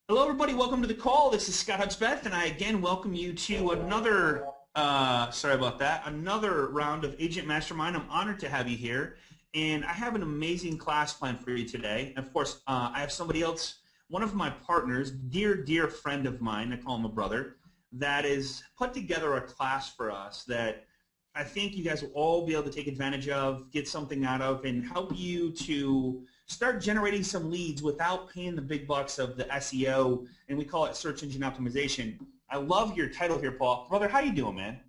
Hello, everybody. Welcome to the call. This is Scott Hudspeth, and I again welcome you to another, sorry about that, another round of Agent Mastermind. I'm honored to have you here, and I have an amazing class planned for you today. Of course, I have somebody else, one of my partners, dear friend of mine, I call him a brother, that is put together a class for us that I think you guys will all be able to take advantage of, get something out of, and help you to start generating some leads without paying the big bucks of the SEO, and we call it search engine optimization. I love your title here, Paul. Brother, how you doing, man?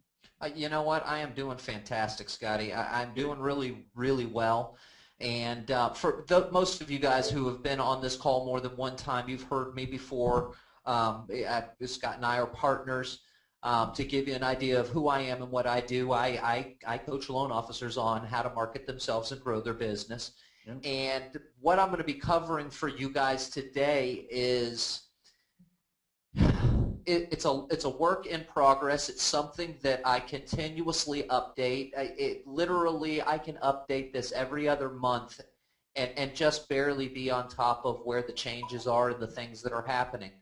You know what? I am doing fantastic, Scotty. I'm doing really well. And most of you guys who have been on this call more than one time, you've heard me before. Scott and I are partners. To give you an idea of who I am and what I do, I coach loan officers on how to market themselves and grow their business. Yep. And what I'm going to be covering for you guys today is it's a work in progress. It's something that I continuously update. Literally, I can update this every other month and just barely be on top of where the changes are and the things that are happening.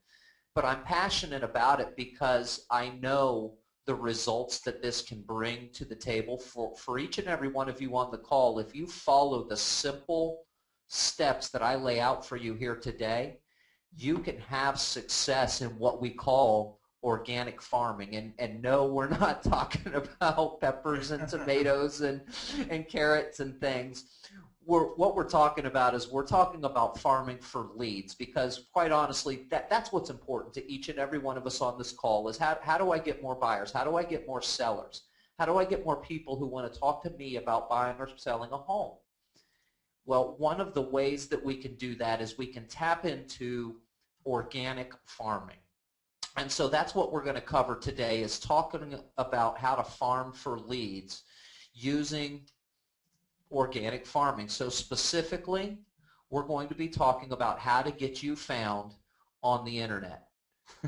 But I'm passionate about it because I know the results that this can bring to the table for each and every one of you on the call. If you follow the simple steps that I lay out for you here today, you can have success in what we call organic farming. And no, we're not talking about peppers and tomatoes and carrots and things. What we're talking about is we're talking about farming for leads, because quite honestly, that's what's important to each and every one of us on this call is how do I get more buyers? How do I get more sellers? How do I get more people who want to talk to me about buying or selling a home? Well, one of the ways that we can do that is we can tap into organic farming. And so that's what we're going to cover today, is talking about how to farm for leads using organic farming. So specifically, we're going to be talking about how to get you found on the internet.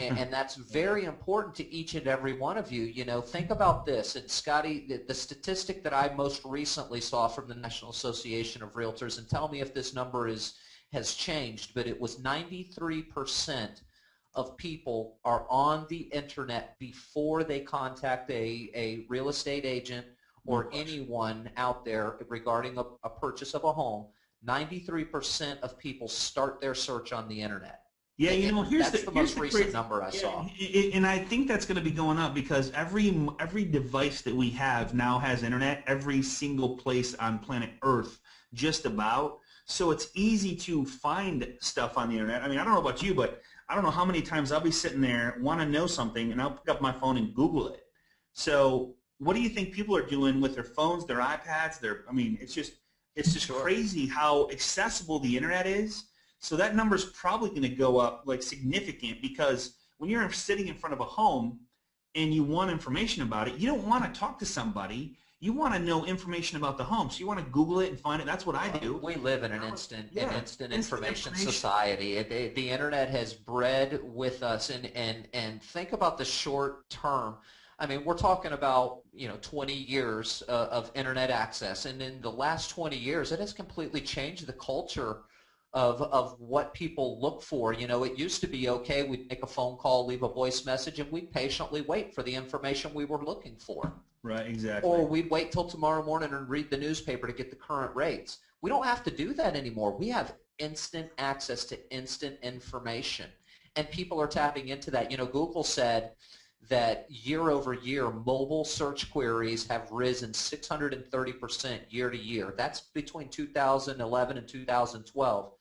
And that's very important to each and every one of you. You know, think about this. And Scotty, the statistic that I most recently saw from the National Association of Realtors, and tell me if this number has changed, but it was 93% of people are on the internet before they contact a real estate agent or anyone out there regarding a purchase of a home. 93% of people start their search on the internet. Yeah, you know, that's the most recent number I saw. And I think that's going to be going up because every device that we have now has internet. Every single place on planet Earth, just about. So it's easy to find stuff on the internet. I mean, I don't know about you, but I don't know how many times I'll be sitting there, want to know something, and I'll pick up my phone and Google it. So what do you think people are doing with their phones, their iPads? I mean, it's just Sure. crazy how accessible the internet is. So that number's probably going to go up like significant, because when you're sitting in front of a home and you want information about it, you don't want to talk to somebody. You want to know information about the home, so you want to Google it and find it. That's what I do. We live in an instant information society. The internet has bred with us, and think about the short term. I mean, we're talking about 20 years of internet access, and in the last 20 years, it has completely changed the culture of what people look for. You know, it used to be okay, we'd make a phone call, leave a voice message, and we'd patiently wait for the information we were looking for. Right, exactly. Or we'd wait till tomorrow morning and read the newspaper to get the current rates. We don't have to do that anymore. We have instant access to instant information, and people are tapping into that. You know, Google said that year over year, mobile search queries have risen 630% year to year. That's between 2011 and 2012.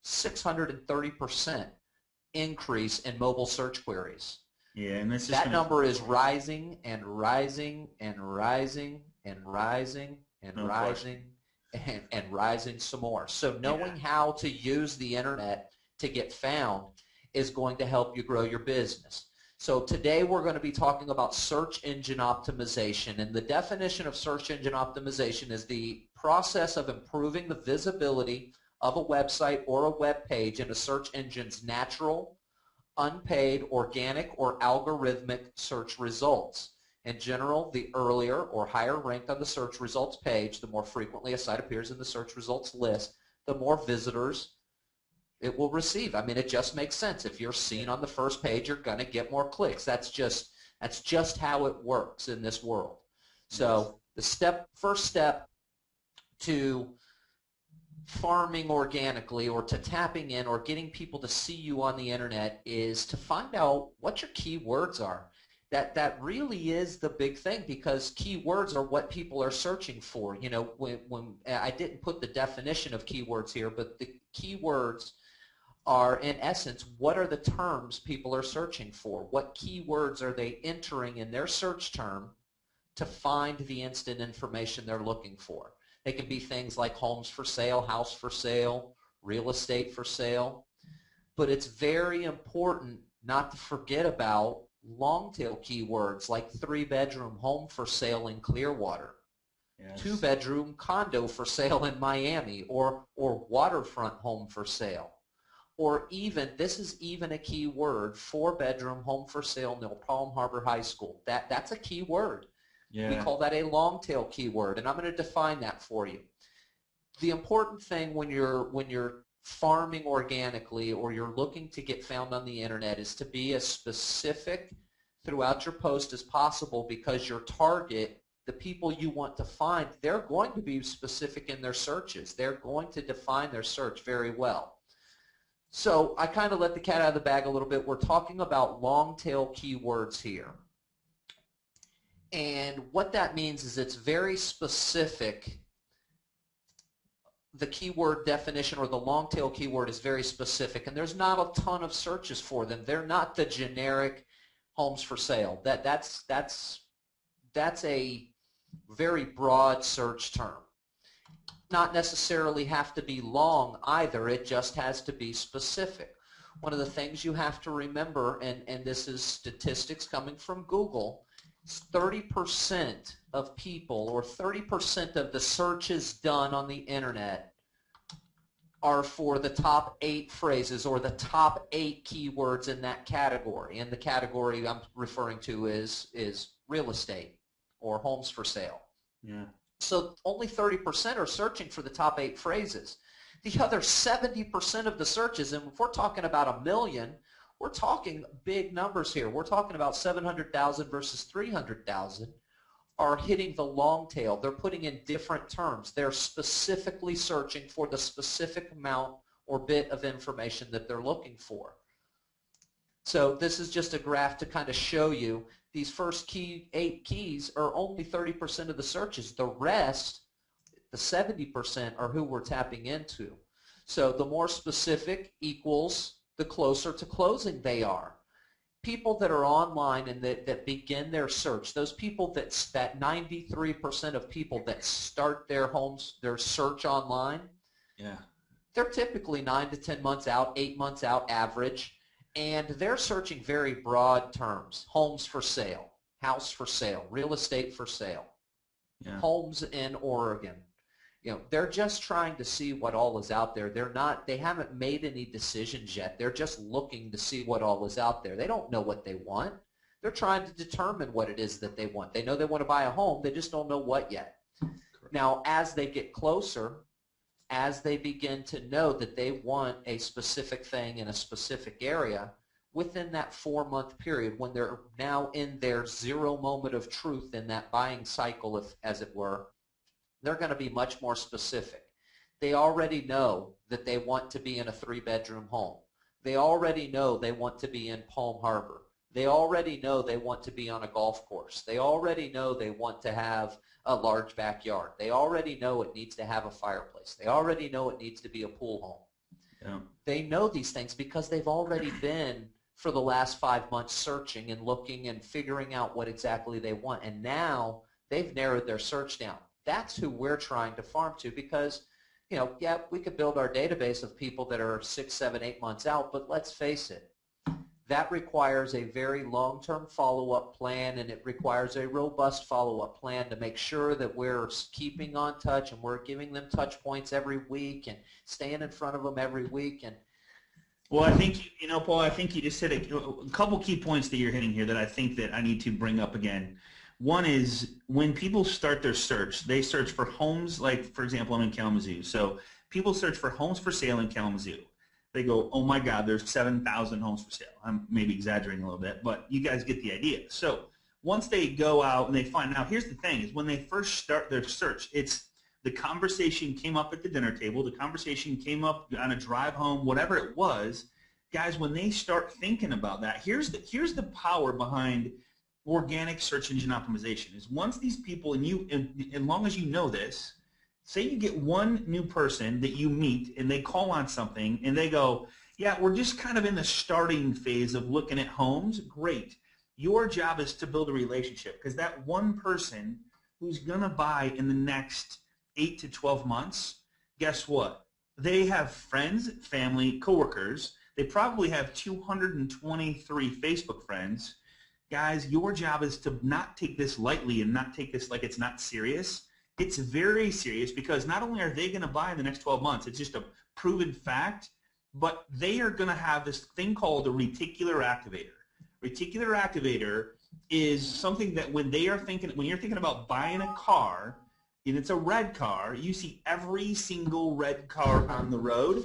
630% increase in mobile search queries. Yeah, and that number is rising and rising and rising and rising and rising and rising some more. So knowing how to use the internet to get found is going to help you grow your business. So today we're going to be talking about search engine optimization, and the definition of search engine optimization is the process of improving the visibility of a website or a web page in a search engine's natural, unpaid, organic, or algorithmic search results. In general, the earlier or higher ranked on the search results page, the more frequently a site appears in the search results list, the more visitors it will receive. I mean, it just makes sense. If you're seen on the first page, you're going to get more clicks. That's just how it works in this world. So the first step to farming organically or to tapping in or getting people to see you on the internet is to find out what your keywords are. That really is the big thing, because keywords are what people are searching for. You know, when I didn't put the definition of keywords here, but the keywords are, in essence, what are the terms people are searching for? What keywords are they entering in their search term to find the instant information they're looking for? They can be things like homes for sale, house for sale, real estate for sale. But it's very important not to forget about long-tail keywords like 3-bedroom home for sale in Clearwater, 2-bedroom condo for sale in Miami, or waterfront home for sale. Or even, this is even a keyword, 4-bedroom home for sale near Palm Harbor High School. That's a keyword. Yeah. We call that a long-tail keyword, and I'm going to define that for you. The important thing when you're farming organically or you're looking to get found on the internet is to be as specific throughout your post as possible, because your target, the people you want to find, they're going to be specific in their searches. They're going to define their search very well. So I kind of let the cat out of the bag a little bit. We're talking about long-tail keywords here. And what that means is it's very specific. The keyword definition, or the long tail keyword, is very specific, and there's not a ton of searches for them. They're not the generic homes for sale. That's a very broad search term. Not necessarily have to be long either. It just has to be specific. One of the things you have to remember, and this is statistics coming from Google, 30% of people, or 30% of the searches done on the internet, are for the top 8 phrases or the top 8 keywords in that category. And the category I'm referring to is real estate or homes for sale. Yeah. So only 30% are searching for the top 8 phrases. The other 70% of the searches, and if we're talking about 1 million, we're talking big numbers here. We're talking about 700,000 versus 300,000 are hitting the long tail. They're putting in different terms. They're specifically searching for the specific amount or bit of information that they're looking for. So this is just a graph to kind of show you these first 8 keys are only 30% of the searches. The rest, the 70%, are who we're tapping into. So the more specific equals the closer to closing they are. People that are online and that begin their search, those people that 93% of people that start their search online, they're typically 9 to 10 months out, 8 months out average, and they're searching very broad terms. Homes for sale, house for sale, real estate for sale, homes in Oregon. You know, they're just trying to see what all is out there. They haven't made any decisions yet. They're just looking to see what all is out there. They don't know what they want. They're trying to determine what it is that they want. They know they want to buy a home. They just don't know what yet. Correct. Now, as they get closer, as they begin to know that they want a specific thing in a specific area, within that 4-month period, when they're now in their 0 moment of truth in that buying cycle, as it were, they're going to be much more specific. They already know that they want to be in a 3-bedroom home. They already know they want to be in Palm Harbor. They already know they want to be on a golf course. They already know they want to have a large backyard. They already know it needs to have a fireplace. They already know it needs to be a pool home. Yeah. They know these things because they've already been, for the last 5 months, searching and looking and figuring out what exactly they want. And now they've narrowed their search down. That's who we're trying to farm to, because, you know, yeah, we could build our database of people that are 6, 7, 8 months out, but let's face it, that requires a very long-term follow-up plan, and it requires a robust follow-up plan to make sure that we're keeping on touch and we're giving them touch points every week and staying in front of them every week. And well, I think, Paul, I think you just hit a couple key points that you're hitting here that I think that I need to bring up again. One is when people start their search, they search for homes, like, for example, I'm in Kalamazoo. So people search for homes for sale in Kalamazoo. they go, oh my God, there's 7,000 homes for sale. I'm maybe exaggerating a little bit, but you guys get the idea. So once they go out and they find out, here's the thing, is when they first start their search, it's the conversation came up at the dinner table, the conversation came up on a drive home, whatever it was. Guys, when they start thinking about that, here's the power behind organic search engine optimization is once these people, and as long as you know this, say you get one new person that you meet and they call on something and they go, yeah, we're just kind of in the starting phase of looking at homes. Great. Your job is to build a relationship because that one person who's going to buy in the next 8 to 12 months, guess what? They have friends, family, coworkers. They probably have 223 Facebook friends. Guys, your job is to not take this lightly and not take this like it's not serious. It's very serious because not only are they going to buy in the next 12 months, it's just a proven fact, but they are going to have this thing called a reticular activator. Reticular activator is something that when you're thinking about buying a car, and it's a red car, you see every single red car on the road.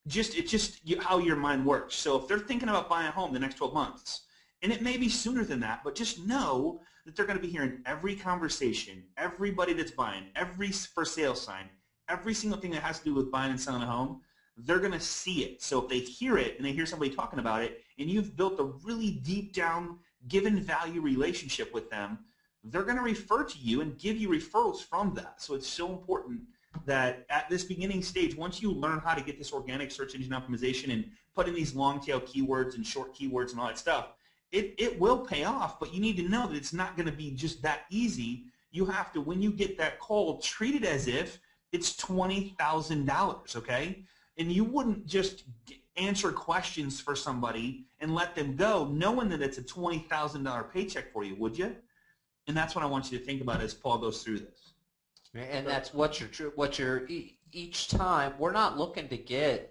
It's just how your mind works. So if they're thinking about buying a home the next 12 months, and it may be sooner than that, but just know that they're going to be hearing every conversation, everybody that's buying, every for sale sign, every single thing that has to do with buying and selling a home, they're going to see it. So if they hear it and they hear somebody talking about it, and you've built a really deep down given value relationship with them, they're going to refer to you and give you referrals from that. So it's so important that at this beginning stage, once you learn how to get this organic search engine optimization and put in these long tail keywords and short keywords and all that stuff, it will pay off, but you need to know that it's not going to be just that easy. You have to, when you get that call, treat it as if it's $20,000, okay? And you wouldn't just answer questions for somebody and let them go knowing that it's a $20,000 paycheck for you, would you? And that's what I want you to think about as Paul goes through this. And that's what you're each time, we're not looking to get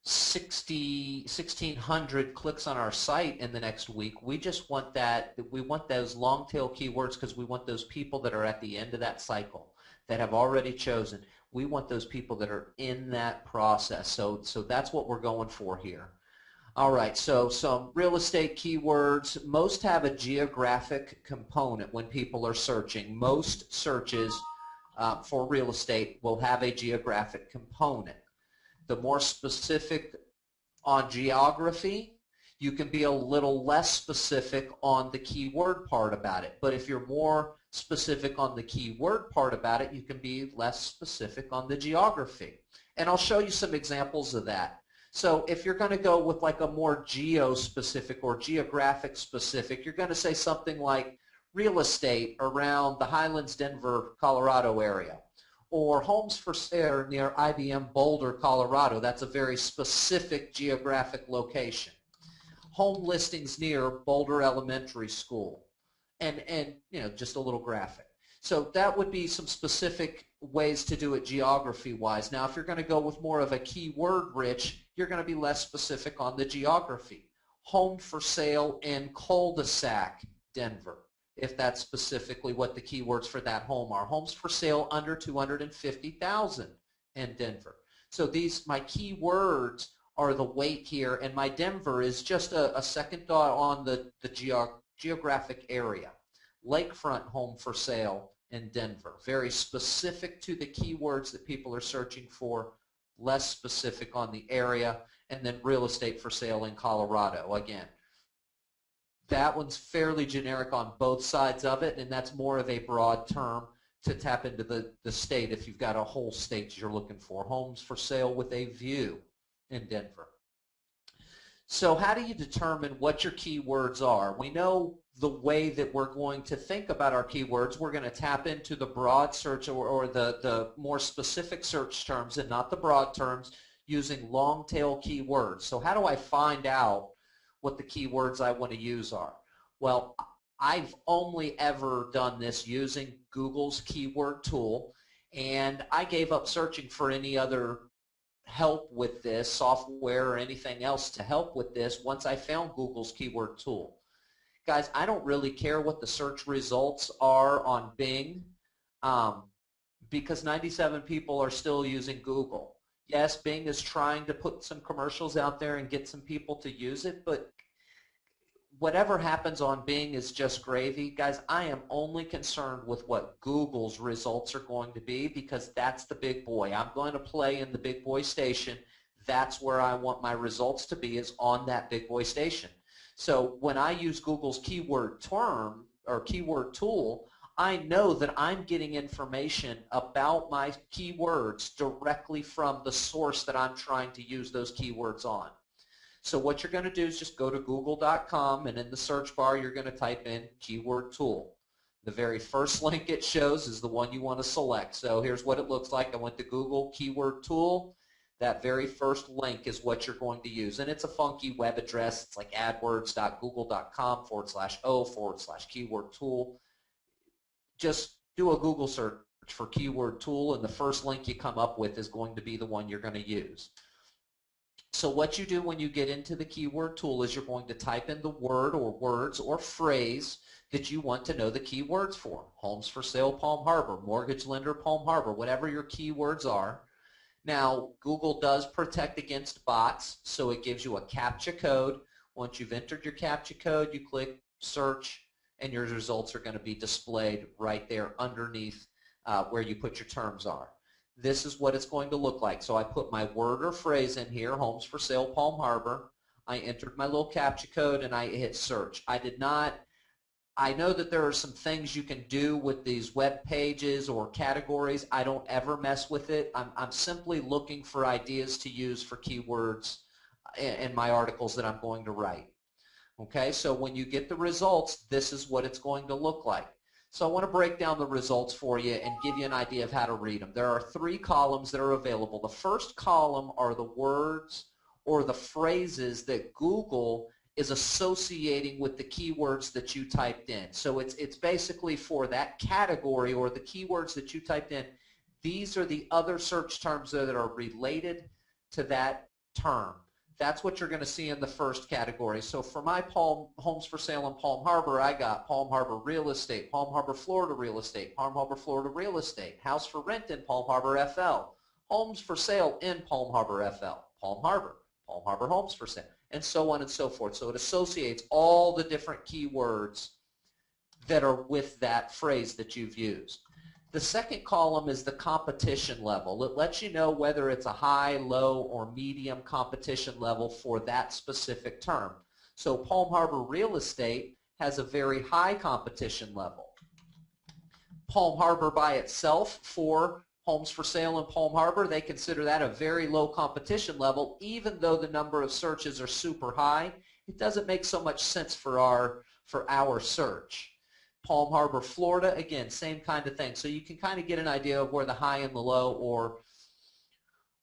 1,600 clicks on our site in the next week. We just want we want those long tail keywords because we want those people that are at the end of that cycle that have already chosen. We want those people that are in that process. So that's what we're going for here. All right, so some real estate keywords. Most have a geographic component when people are searching. Most searches for real estate will have a geographic component. The more specific on geography, you can be a little less specific on the keyword part about it. But if you're more specific on the keyword part about it, you can be less specific on the geography. And I'll show you some examples of that. So if you're going to go with like a more geo-specific or geographic specific, you're going to say something like real estate around the Highlands, Denver, Colorado area. Or homes for sale near IBM Boulder, Colorado. That's a very specific geographic location. Home listings near Boulder Elementary School. And you know, just a little graphic. So that would be some specific ways to do it geography-wise. Now, if you're going to go with more of a keyword-rich, you're going to be less specific on the geography. Home for sale in cul-de-sac, Denver, if that's specifically what the keywords for that home are. Homes for sale under $250,000 in Denver. So my keywords are the weight here, and my Denver is just a second dot on the geographic area. Lakefront home for sale in Denver. Very specific to the keywords that people are searching for, less specific on the area, and then real estate for sale in Colorado. Again, that one's fairly generic on both sides of it, and that's more of a broad term to tap into the state if you've got a whole state you're looking for. Homes for sale with a view in Denver. So how do you determine what your keywords are? We know the way that we're going to think about our keywords. We're going to tap into the broad search or the more specific search terms and not the broad terms using long tail keywords. So how do I find out what the keywords I want to use are? Well, I've only ever done this using Google's keyword tool, and I gave up searching for any other help with this, software or anything else to help with this, once I found Google's keyword tool. Guys, I don't really care what the search results are on Bing because 97 people are still using Google. Yes, Bing is trying to put some commercials out there and get some people to use it, but whatever happens on Bing is just gravy. Guys, I am only concerned with what Google's results are going to be, because that's the big boy. I'm going to play in the big boy station. That's where I want my results to be, is on that big boy station. So when I use Google's keyword term or keyword tool, I know that I'm getting information about my keywords directly from the source that I'm trying to use those keywords on. So what you're going to do is just go to google.com, and in the search bar you're going to type in keyword tool. The very first link it shows is the one you want to select. So here's what it looks like. I went to Google keyword tool. That very first link is what you're going to use. And it's a funky web address. It's like adwords.google.com/o/keyword tool. Just do a Google search for keyword tool, and the first link you come up with is going to be the one you're going to use. So what you do when you get into the keyword tool is you're going to type in the word or words or phrase that you want to know the keywords for. Homes for sale, Palm Harbor, mortgage lender, Palm Harbor, whatever your keywords are. Now, Google does protect against bots, so it gives you a CAPTCHA code. Once you've entered your CAPTCHA code, you click search, and your results are going to be displayed right there underneath where you put your terms are. This is what it's going to look like. So I put my word or phrase in here, homes for sale, Palm Harbor. I entered my little CAPTCHA code, and I hit search. I know that there are some things you can do with these web pages or categories. I don't ever mess with it. I'm simply looking for ideas to use for keywords in my articles that I'm going to write. Okay, so when you get the results, this is what it's going to look like. So I want to break down the results for you and give you an idea of how to read them. There are 3 columns that are available. The first column are the words or the phrases that Google is associating with the keywords that you typed in. So it's basically for that category or the keywords that you typed in. These are the other search terms that are related to that term. That's what you're going to see in the first category. So for my homes for sale in Palm Harbor, I got Palm Harbor real estate, Palm Harbor, Florida real estate, Palm Harbor, Florida real estate, house for rent in Palm Harbor, FL, homes for sale in Palm Harbor, FL, Palm Harbor homes for sale, and so on and so forth. So it associates all the different keywords that are with that phrase that you've used. The second column is the competition level. It lets you know whether it's a high, low, or medium competition level for that specific term. So Palm Harbor real estate has a very high competition level. Palm Harbor by itself, for homes for sale in Palm Harbor, they consider that a very low competition level. Even though the number of searches are super high, it doesn't make so much sense for our search. Palm Harbor, Florida, again, same kind of thing. So you can kind of get an idea of where the high and the low, or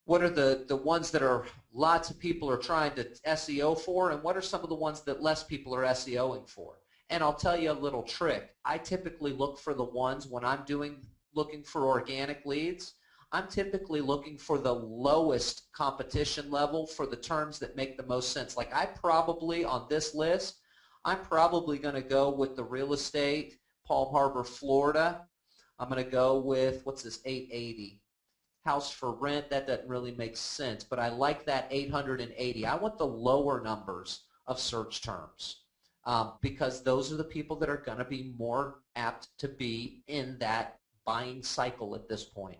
what are the ones that are lots of people are trying to SEO for, and what are some of the ones that less people are SEOing for. And I'll tell you a little trick. I typically look for the ones when I'm looking for organic leads. I'm typically looking for the lowest competition level for the terms that make the most sense. Like I probably, on this list, I'm probably going to go with the real estate, Palm Harbor, Florida. I'm going to go with, what's this, 880. House for rent, that doesn't really make sense, but I like that 880. I want the lower numbers of search terms because those are the people that are going to be more apt to be in that buying cycle at this point.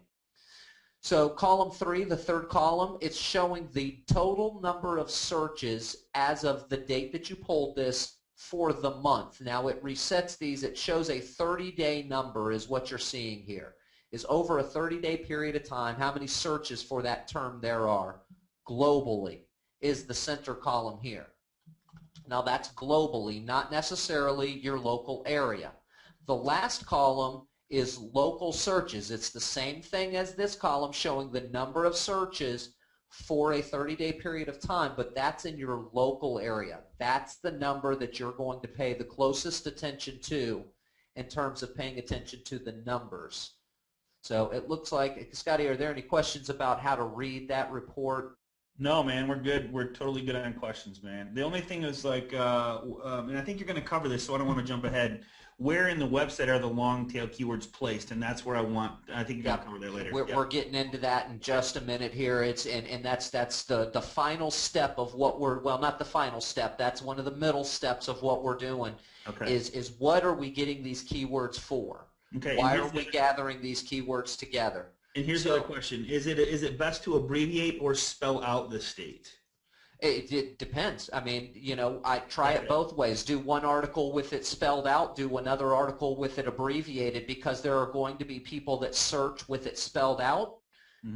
So column 3, the third column, it's showing the total number of searches as of the date that you pulled this for the month. Now it resets these. It shows a 30-day number is what you're seeing here. Is over a 30-day period of time, how many searches for that term there are globally is the center column here. Now that's globally, not necessarily your local area. The last column is local searches. It's the same thing as this column, showing the number of searches for a 30-day period of time, but that's in your local area. That's the number that you're going to pay the closest attention to in terms of paying attention to the numbers. So it looks like, Scotty, are there any questions about how to read that report? No, man, we're good. We're totally good on questions, man. The only thing is like, and I think you're going to cover this, so I don't want to jump ahead. Where in the website are the long tail keywords placed? And that's where I think you're going to Yep. cover that later. We're getting into that in just a minute here. And that's the final step of what we're, well, not the final step. That's one of the middle steps of what we're doing. Okay. Is what are we getting these keywords for? Okay. Why are we gathering these keywords together? And here's the other question: Is it best to abbreviate or spell out the state? It depends. I mean, you know, I try it both ways. Do one article with it spelled out, do another article with it abbreviated, because there are going to be people that search with it spelled out,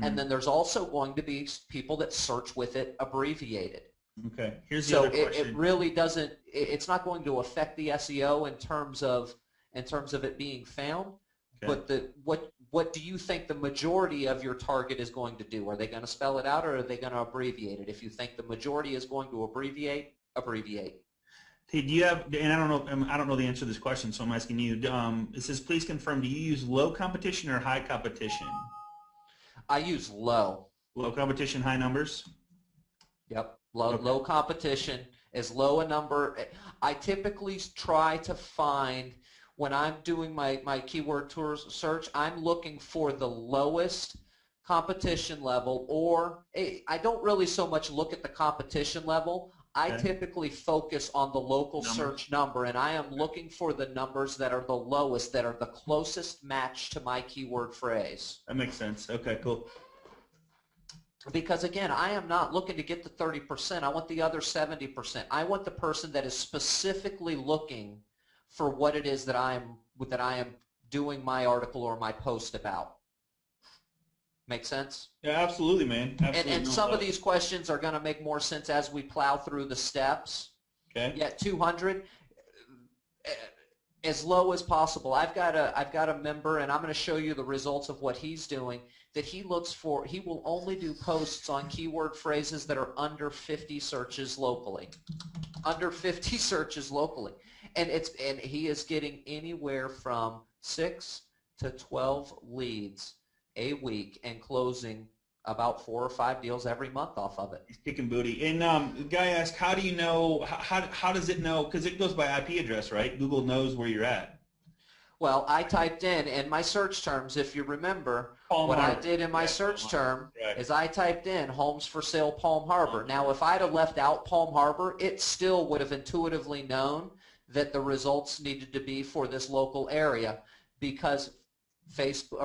and then there's also going to be people that search with it abbreviated. Okay. Here's the other question. It really doesn't. It's not going to affect the SEO in terms of it being found. Okay. But what do you think the majority of your target is going to do? Are they going to spell it out, or are they going to abbreviate it? If you think the majority is going to abbreviate, abbreviate. Hey, do you have? And I don't know the answer to this question, so I'm asking you. It says, please confirm. Do you use low competition or high competition? I use low. Low competition, high numbers. Yep. Low competition, as low a number. I typically try to find, when I'm doing my keyword tours search, I'm looking for the lowest competition level, or I don't really so much look at the competition level. I typically focus on the local search number, and I am looking for the numbers that are the lowest, that are the closest match to my keyword phrase. That makes sense. Okay, cool. Because again, I am not looking to get the 30%. I want the other 70%. I want the person that is specifically looking for what it is that I am doing my article or my post about. Make sense? Yeah, absolutely, man. Absolutely. And some of these questions are going to make more sense as we plow through the steps. Okay. Yeah, 200, as low as possible. I've got a member, and I'm going to show you the results of what he's doing. That he looks for, he will only do posts on keyword phrases that are under 50 searches locally. Under 50 searches locally. And he is getting anywhere from 6 to 12 leads a week and closing about 4 or 5 deals every month off of it. He's kicking booty. And the guy asked, how do you know, how does it know, because it goes by IP address, right? Google knows where you're at. Well, I typed in my search terms, if you remember, I did in my search term is I typed in homes for sale Palm Harbor. Now, if I'd have left out Palm Harbor, it still would have intuitively known that the results needed to be for this local area, because Facebook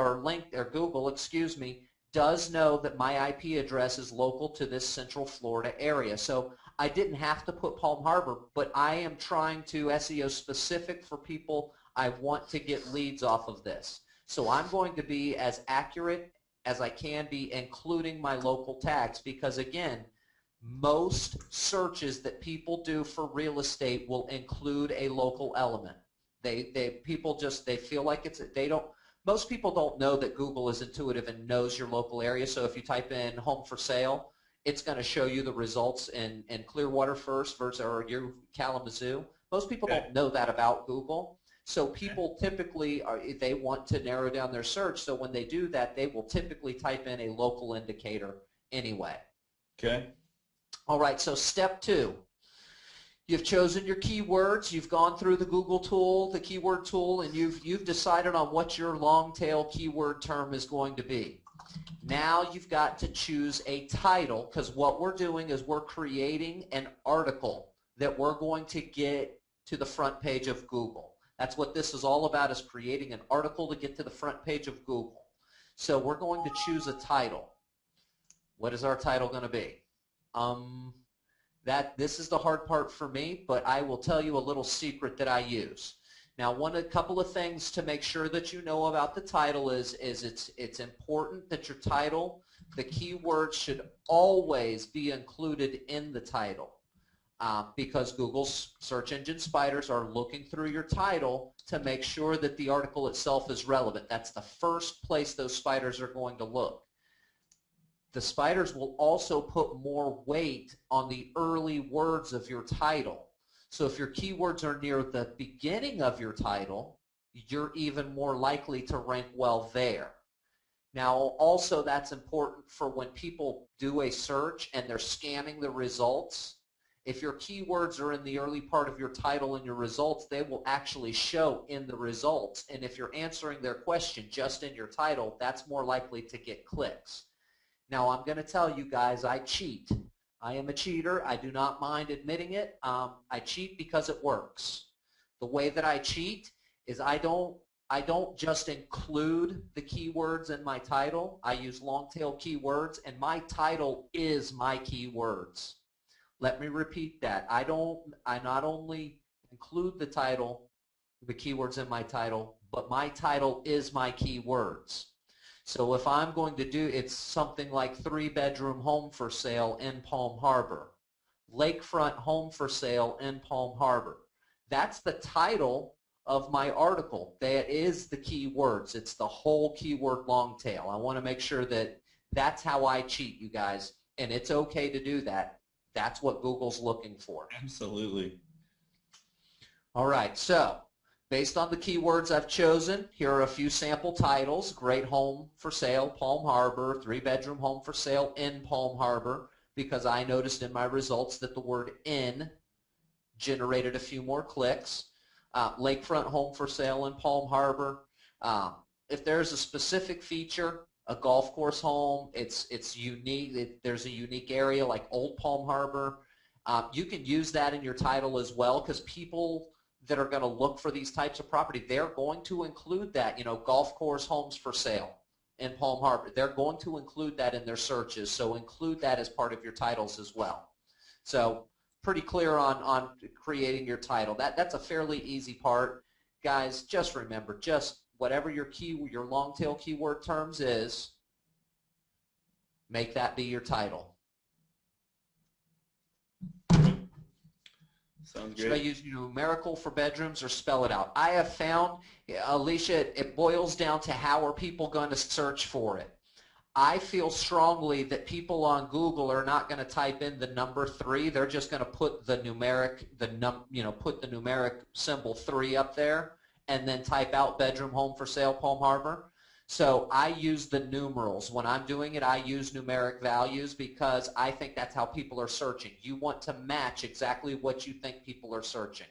or Google, excuse me, does know that my IP address is local to this Central Florida area. So I didn't have to put Palm Harbor, but I am trying to SEO specific for people I want to get leads off of this. So I'm going to be as accurate as I can be, including my local tags, because again, most searches that people do for real estate will include a local element. People feel like most people don't know that Google is intuitive and knows your local area. So if you type in home for sale, it's going to show you the results in Clearwater first versus or your Kalamazoo. Most people don't know that about Google. So people typically they want to narrow down their search. So when they do that, they will typically type in a local indicator anyway. Okay. All right. So step 2. You've chosen your keywords. You've gone through the Google tool, the keyword tool, and you've decided on what your long tail keyword term is going to be. Now you've got to choose a title, because what we're doing is we're creating an article that we're going to get to the front page of Google. That's what this is all about, is creating an article to get to the front page of Google. So we're going to choose a title. What is our title going to be? This is the hard part for me, but I will tell you a little secret that I use. Now, a couple of things to make sure that you know about the title is it's important that your title, the keyword should always be included in the title. Because Google's search engine spiders are looking through your title to make sure that the article itself is relevant. That's the first place those spiders are going to look. The spiders will also put more weight on the early words of your title. So if your keywords are near the beginning of your title, you're even more likely to rank well there. Now, also that's important for when people do a search and they're scanning the results. If your keywords are in the early part of your title and your results, they will actually show in the results. And if you're answering their question just in your title, that's more likely to get clicks. Now, I'm going to tell you guys, I cheat. I am a cheater. I do not mind admitting it. I cheat because it works. The way that I cheat is I don't just include the keywords in my title. I use long tail keywords, and my title is my keywords. Let me repeat that. I not only include the title, the keywords in my title, but my title is my keywords. So if I'm going to do, it's something like 3-bedroom home for sale in Palm Harbor, lakefront home for sale in Palm Harbor. That's the title of my article. That is the keywords. It's the whole keyword long tail. I want to make sure that that's how I cheat, you guys, and it's okay to do that. That's what Google's looking for. Absolutely. All right, so based on the keywords I've chosen, here are a few sample titles. Great home for sale, Palm Harbor, 3-bedroom home for sale in Palm Harbor, because I noticed in my results that the word in generated a few more clicks. Lakefront home for sale in Palm Harbor. If there's a specific feature, a golf course home, it's unique. There's a unique area like Old Palm Harbor. You can use that in your title as well, because people that are going to look for these types of property, they're going to include that, you know, golf course homes for sale in Palm Harbor. They're going to include that in their searches, so include that as part of your titles as well. So pretty clear on creating your title. That's a fairly easy part. Guys, just remember, just whatever your long tail keyword terms is, make that be your title. Sounds great. Should I use numerical for bedrooms or spell it out? I have found, Alicia, it boils down to how are people going to search for it. I feel strongly that people on Google are not going to type in the number 3. They're just going to put the numeric, put the numeric symbol 3 up there, and then type out bedroom home for sale, Palm Harbor. So I use the numerals. When I'm doing it, I use numeric values because I think that's how people are searching. You want to match exactly what you think people are searching.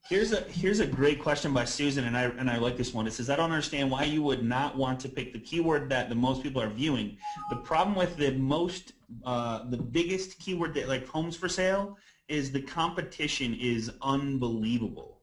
Here's a great question by Susan, and I like this one. It says, I don't understand why you would not want to pick the keyword that the most people are viewing. The problem with the biggest keyword that, like homes for sale, is the competition is unbelievable.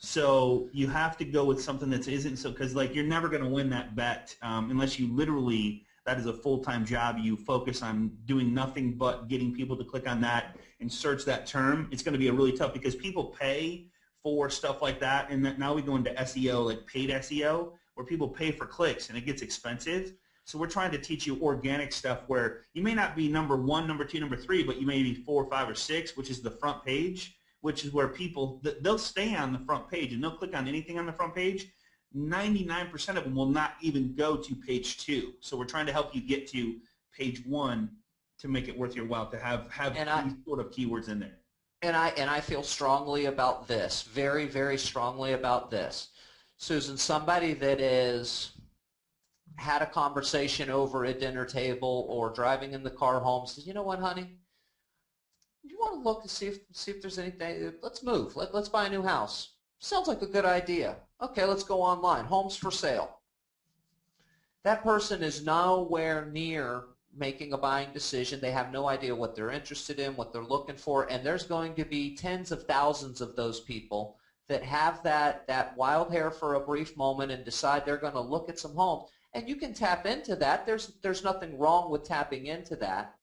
So you have to go with something that isn't so, because like you're never going to win that bet unless you literally, that is a full-time job. You focus on doing nothing but getting people to click on that and search that term. It's going to be a really tough, because people pay for stuff like that, and that now we go into SEO, like paid SEO, where people pay for clicks and it gets expensive. So we're trying to teach you organic stuff where you may not be number 1, number 2, number 3, but you may be 4, 5, or 6, which is the front page, which is where people, they'll stay on the front page and they'll click on anything on the front page. 99% of them will not even go to page 2. So we're trying to help you get to page 1 to make it worth your while to have these sort of keywords in there. And I feel strongly about this, very, very strongly about this. Susan, somebody that is had a conversation over a dinner table or driving in the car home says, you know what, honey, you want to look and see if there's anything, let's move, let's buy a new house. Sounds like a good idea. Okay, let's go online, homes for sale. That person is nowhere near making a buying decision. They have no idea what they're interested in, what they're looking for, and there's going to be tens of thousands of those people that have that wild hair for a brief moment and decide they're going to look at some homes. And you can tap into that. There's nothing wrong with tapping into that.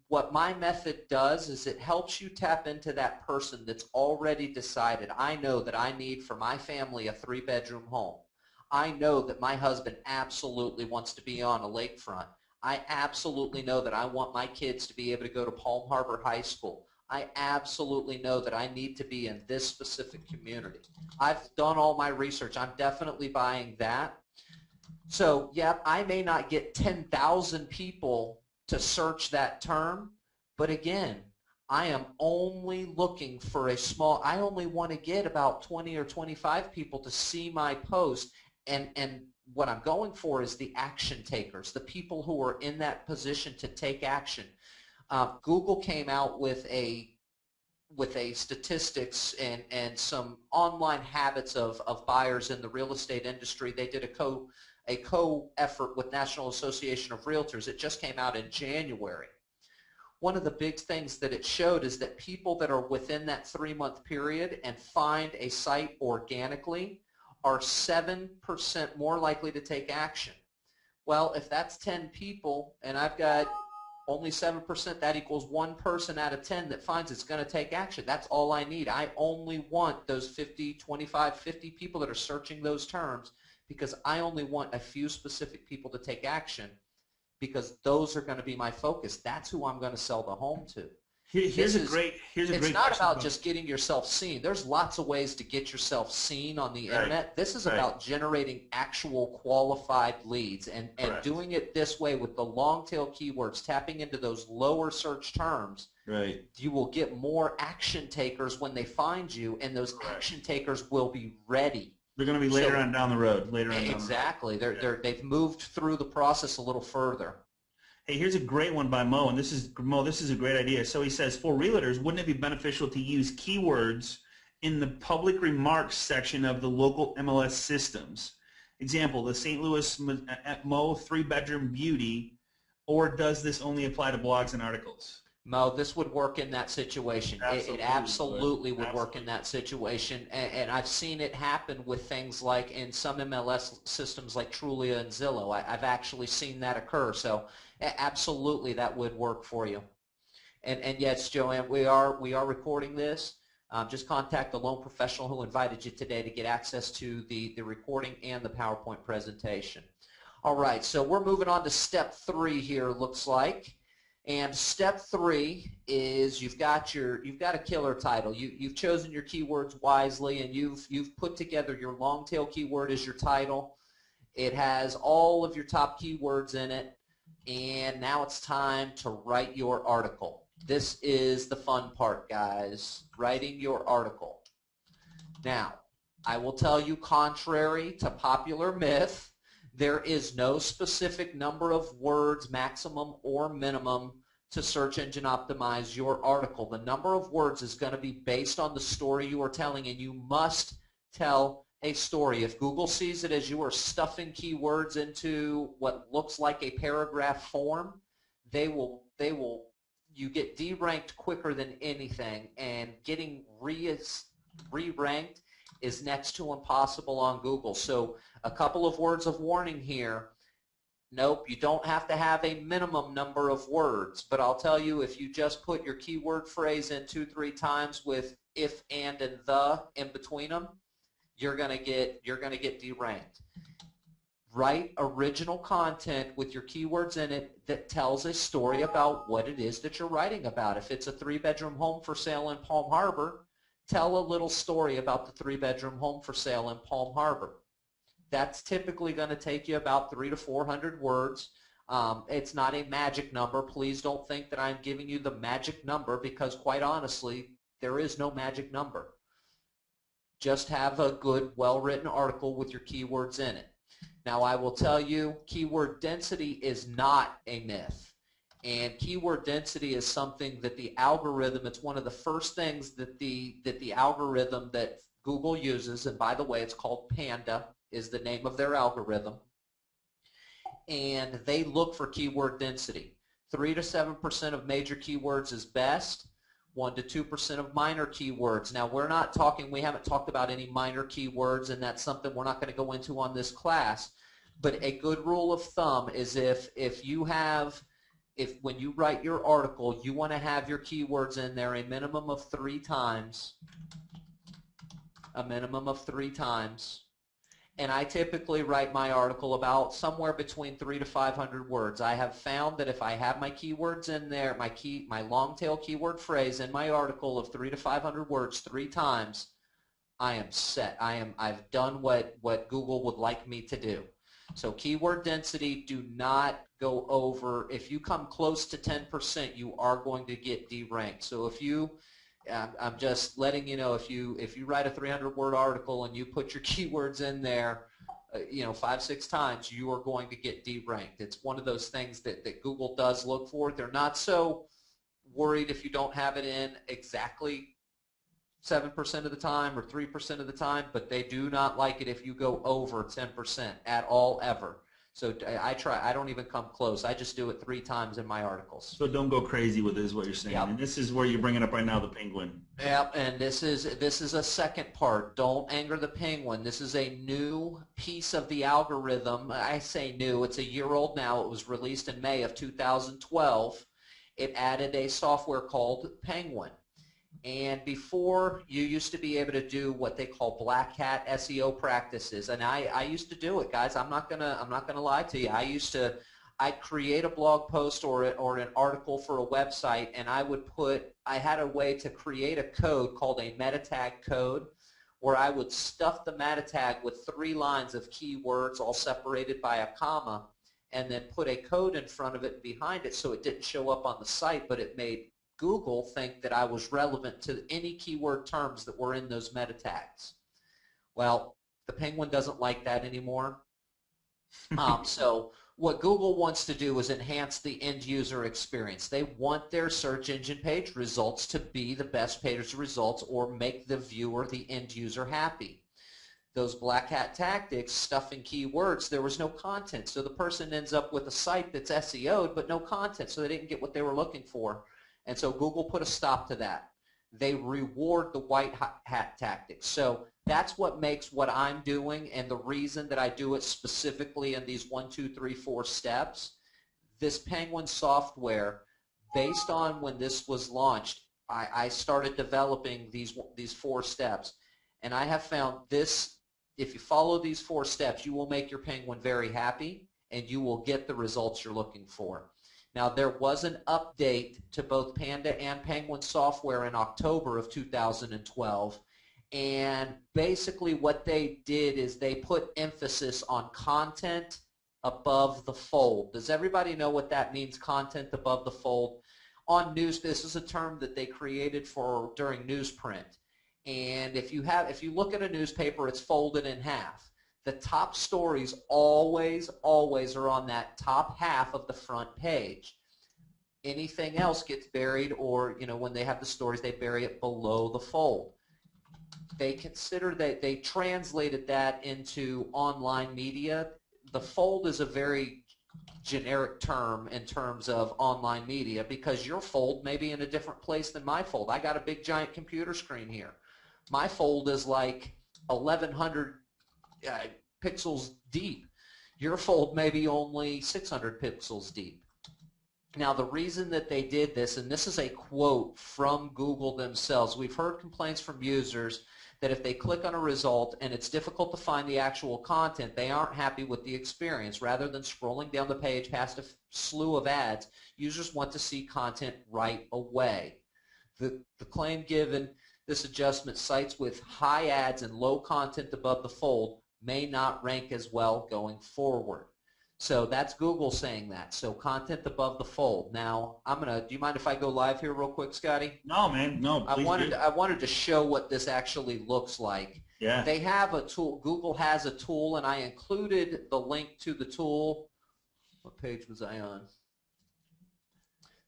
What my method does is it helps you tap into that person that's already decided, I know that I need for my family a 3-bedroom home. I know that my husband absolutely wants to be on a lakefront. I absolutely know that I want my kids to be able to go to Palm Harbor High School. I absolutely know that I need to be in this specific community. I've done all my research. I'm definitely buying that. So, yeah, I may not get 10,000 people to search that term, but again, I am only looking for I only want to get about 20 or 25 people to see my post and what I'm going for is the action takers, the people who are in that position to take action. Google came out with a statistics and some online habits of buyers in the real estate industry. They did a co-effort with National Association of Realtors. It just came out in January. One of the big things that it showed is that people that are within that 3-month period and find a site organically are 7% more likely to take action. Well, if that's 10 people and I've got only 7%, that equals 1 person out of 10 that finds it's going to take action. That's all I need. I only want those 50, 25, 50 people that are searching those terms, because I only want a few specific people to take action, because those are going to be my focus. That's who I'm going to sell the home to. It's not about just getting yourself seen. There's lots of ways to get yourself seen on the internet. This is about generating actual qualified leads and doing it this way with the long tail keywords, tapping into those lower search terms. Right. You will get more action takers when they find you, and those action takers will be ready. They're going to be later on down the road. Exactly. They've moved through the process a little further. Hey, here's a great one by Mo, and this is a great idea. So he says, for realtors, wouldn't it be beneficial to use keywords in the public remarks section of the local MLS systems? Example, the St. Louis Mo 3-bedroom beauty, or does this only apply to blogs and articles? Mo, this would work in that situation. It absolutely would work in that situation, and I've seen it happen with things like in some MLS systems like Trulia and Zillow. I've actually seen that occur, so absolutely that would work for you. And yes, Joanne, we are recording this. Just contact the loan professional who invited you today to get access to the recording and the PowerPoint presentation. All right, so we're moving on to step 3 here, looks like. And step 3 is you've got a killer title. You've chosen your keywords wisely, and you've put together your long tail keyword as your title. It has all of your top keywords in it, and now it's time to write your article. This is the fun part, guys, writing your article. Now, I will tell you, contrary to popular myth, there is no specific number of words, maximum or minimum, to search engine optimize your article. The number of words is going to be based on the story you are telling, and you must tell a story. If Google sees it as you are stuffing keywords into what looks like a paragraph form, you get deranked quicker than anything, and getting re-ranked is next to impossible on Google. So a couple of words of warning here. Nope, you don't have to have a minimum number of words, but I'll tell you, if you just put your keyword phrase in 2-3 times with if, and the in between them, you're gonna get deranked. Write original content with your keywords in it that tells a story about what it is that you're writing about. If it's a 3-bedroom home for sale in Palm Harbor, tell a little story about the 3-bedroom home for sale in Palm Harbor. That's typically going to take you about 300 to 400 words. It's not a magic number. Please don't think that I'm giving you the magic number, because quite honestly, there is no magic number. Just have a good, well-written article with your keywords in it. Now, I will tell you, keyword density is not a myth. And keyword density is something that the algorithm, it's one of the first things that the algorithm that Google uses, and by the way, it's called Panda, is the name of their algorithm, and they look for keyword density. 3 to 7% of major keywords is best. 1 to 2% of minor keywords. Now, we haven't talked about any minor keywords, and that's something we're not going to go into on this class. But a good rule of thumb is if when you write your article, you want to have your keywords in there a minimum of 3 times. A minimum of 3 times. And I typically write my article about somewhere between 300 to 500 words. I have found that if I have my keywords in there, my long tail keyword phrase in my article of 300 to 500 words 3 times, I am set. I've done what Google would like me to do. So keyword density, do not go over. If you come close to 10%, you are going to get deranked. So if you I'm just letting you know, if you write a 300-word article and you put your keywords in there 5, 6 times, you are going to get deranked. It's one of those things that Google does look for. They're not so worried if you don't have it in exactly 7% of the time or 3% of the time, but they do not like it if you go over 10% at all, ever. So I don't even come close. I just do it 3 times in my articles. So don't go crazy with it is what you're saying. Yep. And this is where you're bringing up right now, the penguin. Yep, and this is a second part. Don't anger the penguin. This is a new piece of the algorithm. I say new. It's a year old now. It was released in May of 2012. It added a software called Penguin. And before, you used to be able to do what they call black hat SEO practices, and I used to do it, guys. I'm not gonna lie to you. I'd create a blog post or an article for a website, and I had a way to create a code called a meta tag code, where I would stuff the meta tag with 3 lines of keywords, all separated by a comma, and then put a code in front of it and behind it, so it didn't show up on the site, but it made Google think that I was relevant to any keyword terms that were in those meta tags. Well, the Penguin doesn't like that anymore. So what Google wants to do is enhance the end user experience. They want their search engine page results to be the best page results, or make the viewer, the end user, happy. Those black hat tactics, stuffing keywords, there was no content. So the person ends up with a site that's SEO'd but no content, so they didn't get what they were looking for. And so Google put a stop to that. They reward the white hat tactics. So that's what makes what I'm doing, and the reason that I do it specifically in these 1, 2, 3, 4 steps. This Penguin software, based on when this was launched, I started developing these 4 steps. And I have found this, if you follow these 4 steps, you will make your Penguin very happy, and you will get the results you're looking for. Now, there was an update to both Panda and Penguin software in October of 2012, and basically what they did is they put emphasis on content above the fold. Does everybody know what that means, content above the fold? On news, this is a term that they created for during newsprint. And if you look at a newspaper, it's folded in half. The top stories always are on that top half of the front page. Anything else gets buried, or when they have the stories, they bury it below the fold. They consider that they translated that into online media. The fold is a very generic term in terms of online media, because your fold may be in a different place than my fold. I got a big giant computer screen here. My fold is like 1,100 pixels deep. Your fold may be only 600 pixels deep. Now, the reason that they did this, and this is a quote from Google themselves, we've heard complaints from users that if they click on a result and it's difficult to find the actual content, they aren't happy with the experience. Rather than scrolling down the page past a slew of ads, users want to see content right away. The claim given, this adjustment, sites with high ads and low content above the fold may not rank as well going forward. So that's Google saying that. So content above the fold. Now, do you mind if I go live here real quick, Scotty? No, man. No, please do. I wanted to show what this actually looks like. Yeah. They have a tool. Google has a tool, and I included the link to the tool. What page was I on?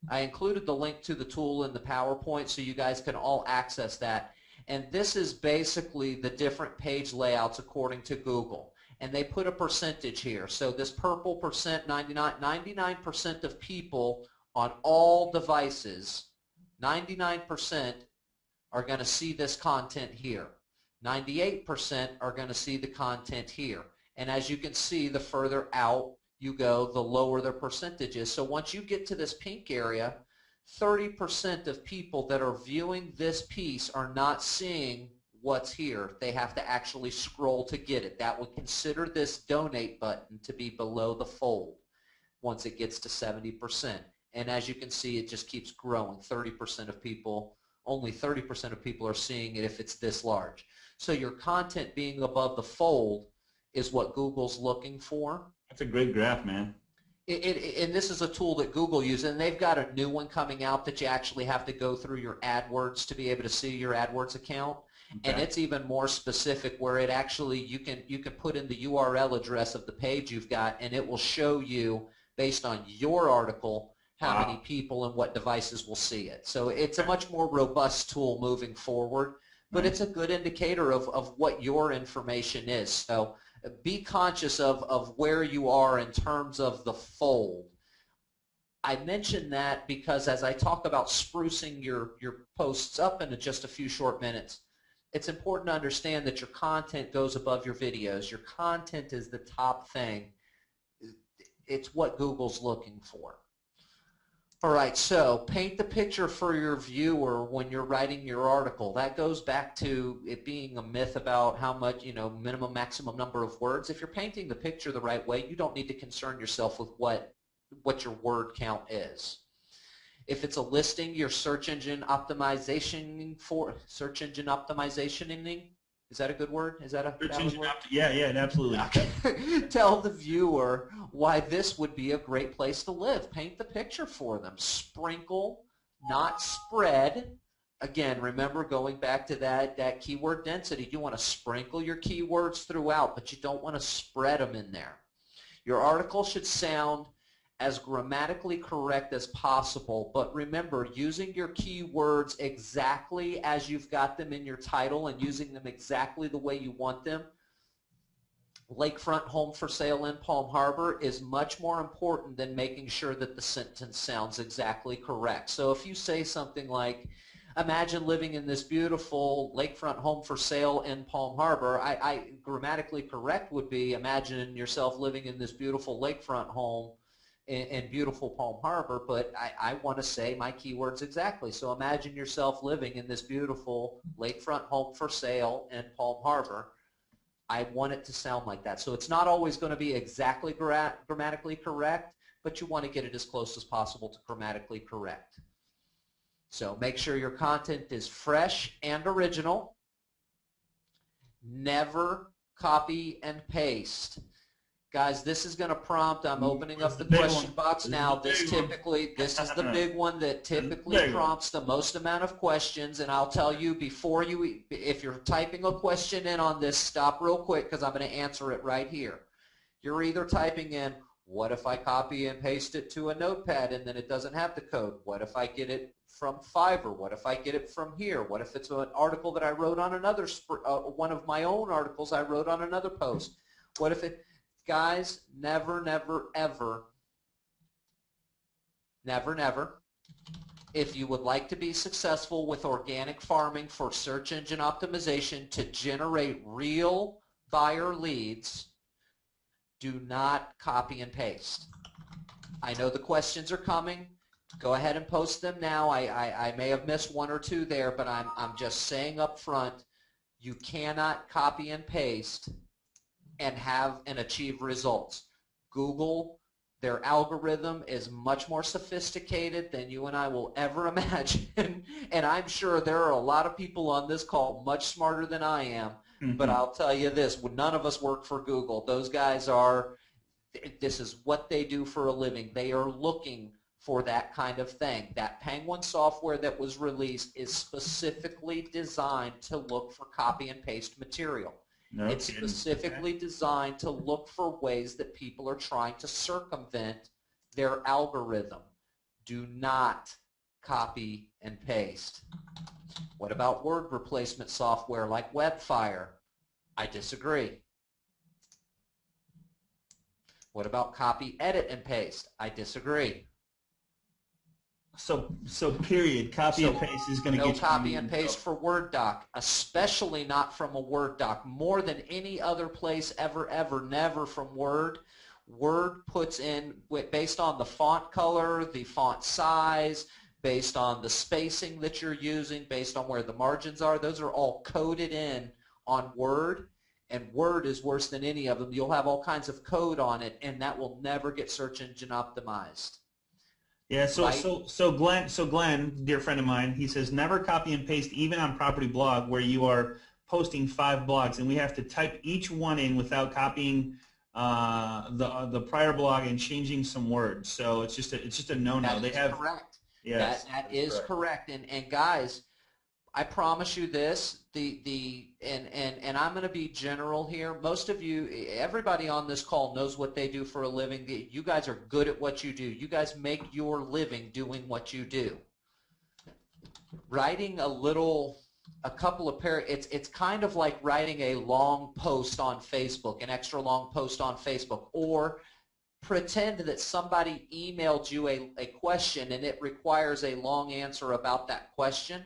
I included the link to the tool in the PowerPoint so you guys can all access that. And this is basically the different page layouts according to Google. And they put a percentage here. So this purple percent, 99% of people on all devices, 99% are going to see this content here. 98% are going to see the content here. And as you can see, the further out you go, the lower the percentage is. So once you get to this pink area, 30% of people that are viewing this piece are not seeing what's here. They have to actually scroll to get it. That would consider this donate button to be below the fold once it gets to 70%. And as you can see, it just keeps growing. 30% of people, only 30% of people are seeing it if it's this large. So your content being above the fold is what Google's looking for. That's a great graph, man. And this is a tool that Google uses, and they've got a new one coming out that you actually have to go through your AdWords to be able to see your AdWords account. Okay. And it's even more specific, where it actually you can put in the URL address of the page you've got, and it will show you based on your article how many people and what devices will see it. So it's a much more robust tool moving forward, but it's a good indicator of what your information is. So be conscious of where you are in terms of the fold. I mention that because as I talk about sprucing your posts up in just a few short minutes, it's important to understand that your content goes above your videos. Your content is the top thing. It's what Google's looking for. All right, so paint the picture for your viewer when you're writing your article. That goes back to it being a myth about how much, minimum, maximum number of words. If you're painting the picture the right way, you don't need to concern yourself with what your word count is. If it's a listing, your search engine optimization is that a good word? Is that a valid word? Yeah, absolutely. Okay. Tell the viewer why this would be a great place to live. Paint the picture for them. Sprinkle, not spread. Again, remember going back to that keyword density. You want to sprinkle your keywords throughout, but you don't want to spread them in there. Your article should sound as grammatically correct as possible, but remember, using your keywords exactly as you've got them in your title and using them exactly the way you want them. Lakefront home for sale in Palm Harbor is much more important than making sure that the sentence sounds exactly correct. So if you say something like, imagine living in this beautiful lakefront home for sale in Palm Harbor, I grammatically correct would be, imagine yourself living in this beautiful lakefront home in beautiful Palm Harbor, but I want to say my keywords exactly. So imagine yourself living in this beautiful lakefront home for sale in Palm Harbor. I want it to sound like that. So it's not always going to be exactly grammatically correct, but you want to get it as close as possible to grammatically correct. So make sure your content is fresh and original. Never copy and paste. Guys, this is going to prompt, I'm opening up the question box now. This is the big one that typically prompts the most amount of questions, and I'll tell you if you're typing a question in on this, stop real quick because I'm going to answer it right here. You're either typing in, what if I copy and paste it to a notepad and then it doesn't have the code? What if I get it from Fiverr? What if I get it from here? What if it's an article that I wrote on another, one of my own articles I wrote on another post? What if it... Guys, never, never, ever, if you would like to be successful with organic farming for search engine optimization to generate real buyer leads, do not copy and paste. I know the questions are coming. Go ahead and post them now. I may have missed one or two there, but I'm just saying up front, you cannot copy and paste and achieve results. Google, their algorithm is much more sophisticated than you and I will ever imagine, and I'm sure there are a lot of people on this call much smarter than I am, but I'll tell you this, none of us work for Google. Those guys this is what they do for a living. They are looking for that kind of thing. That Penguin software that was released is specifically designed to look for copy and paste material. It's specifically designed to look for ways that people are trying to circumvent their algorithm. Do not copy and paste. What about word replacement software like Webfire? I disagree. What about copy, edit, and paste? I disagree. So period. Copy and paste is going to get you. No copy and paste for Word doc, especially not from a Word doc. More than any other place ever, never from Word. Word puts in, based on the font color, the font size, based on the spacing that you're using, based on where the margins are, those are all coded in on Word, and Word is worse than any of them. You'll have all kinds of code on it, and that will never get search engine optimized. Yeah, so Glenn, dear friend of mine, he says never copy and paste even on Property Blog where you are posting 5 blogs and we have to type each one in without copying the prior blog and changing some words. So it's just a no-no. That They is have correct. yes, That that's is correct. correct. And guys, I promise you this, and I'm going to be general here. Most of you, everybody on this call knows what they do for a living. You guys are good at what you do. You guys make your living doing what you do. Writing a couple of it's kind of like writing a long post on Facebook, an extra long post on Facebook, or pretend that somebody emailed you a question and it requires a long answer about that question,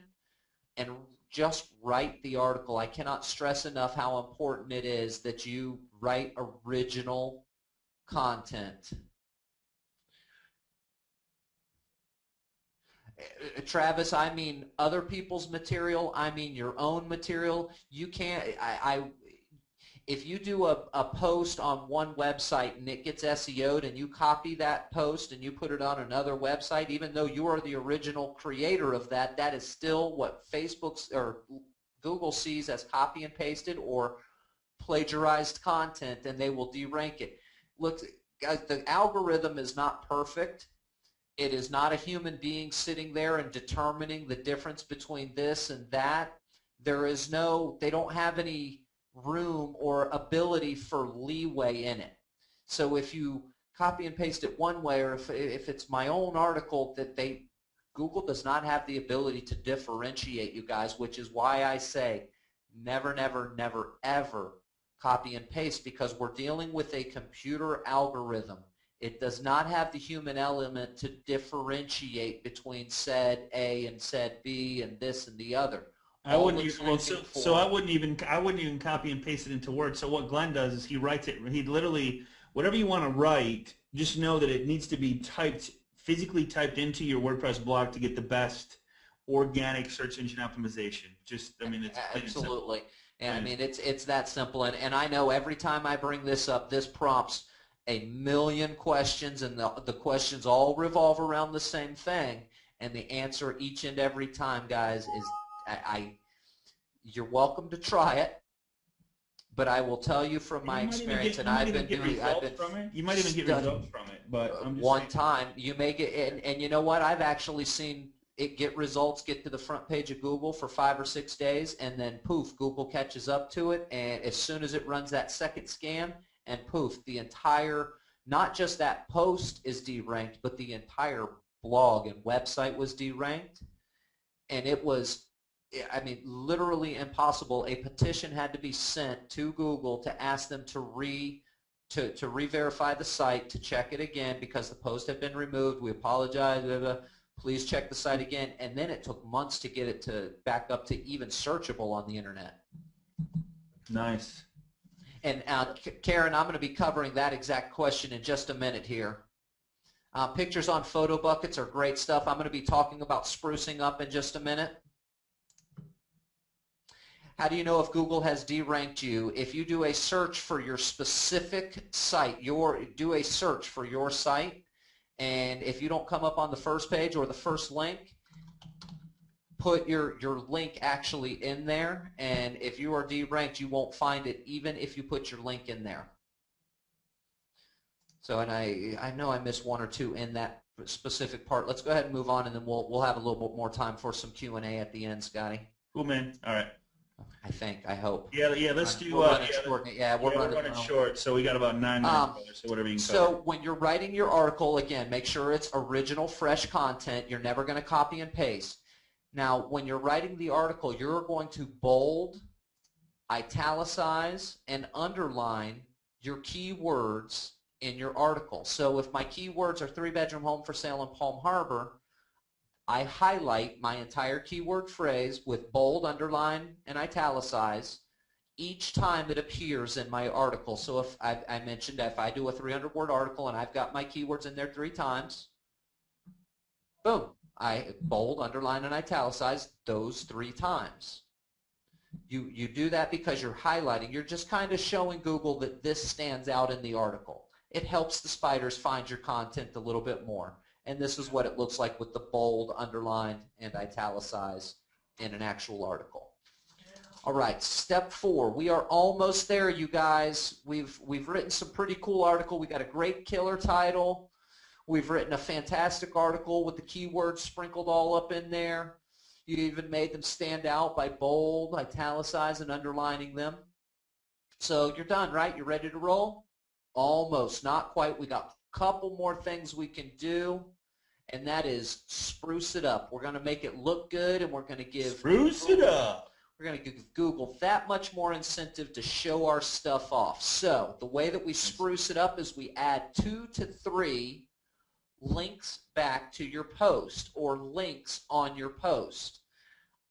and just write the article. I cannot stress enough how important it is that you write original content. Travis, I mean other people's material. I mean your own material. You can't. If you do a post on one website and it gets SEO'd and you copy that post and you put it on another website, even though you are the original creator of that, that is still what Facebook's or Google sees as copy and pasted or plagiarized content, and they will derank it. Look, guys, the algorithm is not perfect. It is not a human being sitting there and determining the difference between this and that. They don't have any room or ability for leeway in it. So if you copy and paste it one way, or if it's my own article, Google does not have the ability to differentiate, you guys, which is why I say never, never, never, ever copy and paste, because we're dealing with a computer algorithm. It does not have the human element to differentiate between said A and said B and this and the other. I wouldn't even, well, so I wouldn't even copy and paste it into Word. So what Glenn does is he writes it. He literally, whatever you want to write, just know that it needs to be physically typed into your WordPress blog to get the best organic search engine optimization. I mean, it's absolutely. And I mean, it's that simple. And I know every time I bring this up, this prompts a million questions, and the questions all revolve around the same thing. And the answer each and every time, guys, is you're welcome to try it, but I will tell you from my experience, and I've been doing, you might even get results from it, but I'm just one saying. time you may get, and you know what? I've actually seen it get results, get to the front page of Google for 5 or 6 days, and then poof, Google catches up to it, and as soon as it runs that second scan, and poof, the entire, not just that post is deranked, but the entire blog and website was deranked, and it was, I mean, literally impossible. A petition had to be sent to Google to ask them to re-verify the site, to check it again because the post had been removed. We apologize. Blah, blah. Please check the site again. And then it took months to get it to back up to even searchable on the internet. Nice. And Karen, I'm going to be covering that exact question in just a minute here. Pictures on photo buckets are great stuff. I'm going to be talking about sprucing up in just a minute. How do you know if Google has deranked you? If you do a search for your specific site, do a search for your site, and if you don't come up on the first page or the first link, put your link actually in there, and if you are deranked, you won't find it even if you put your link in there. So, and I know I missed one or two in that specific part. Let's go ahead and move on, and then we'll have a little bit more time for some Q&A at the end, Scotty. Cool, man. All right. I hope. Yeah, let's do. We're running short, so we got about 9 minutes. So whatever you can cover. So when you're writing your article, again, make sure it's original, fresh content. You're never going to copy and paste. Now, when you're writing the article, you're going to bold, italicize, and underline your keywords in your article. So if my keywords are 3-bedroom home for sale in Palm Harbor, I highlight my entire keyword phrase with bold, underline, and italicize each time it appears in my article. So if I mentioned if I do a 300-word article and I've got my keywords in there 3 times, boom, I bold, underline, and italicize those 3 times. You do that because you're highlighting. You're just kind of showing Google that this stands out in the article. It helps the spiders find your content a little bit more. And this is what it looks like with the bold, underlined, and italicized in an actual article. All right, step 4. We are almost there, you guys. We've written some pretty cool article. We got a great killer title. We've written a fantastic article with the keywords sprinkled all up in there. You even made them stand out by bold, italicizing, and underlining them. So you're done, right? You're ready to roll? Almost, not quite. We got a couple more things we can do, and that is spruce it up. We're going to make it look good, and we're going to give Spruce it up. We're going to give Google that much more incentive to show our stuff off. So the way that we spruce it up is we add 2 to 3 links back to your post or links on your post.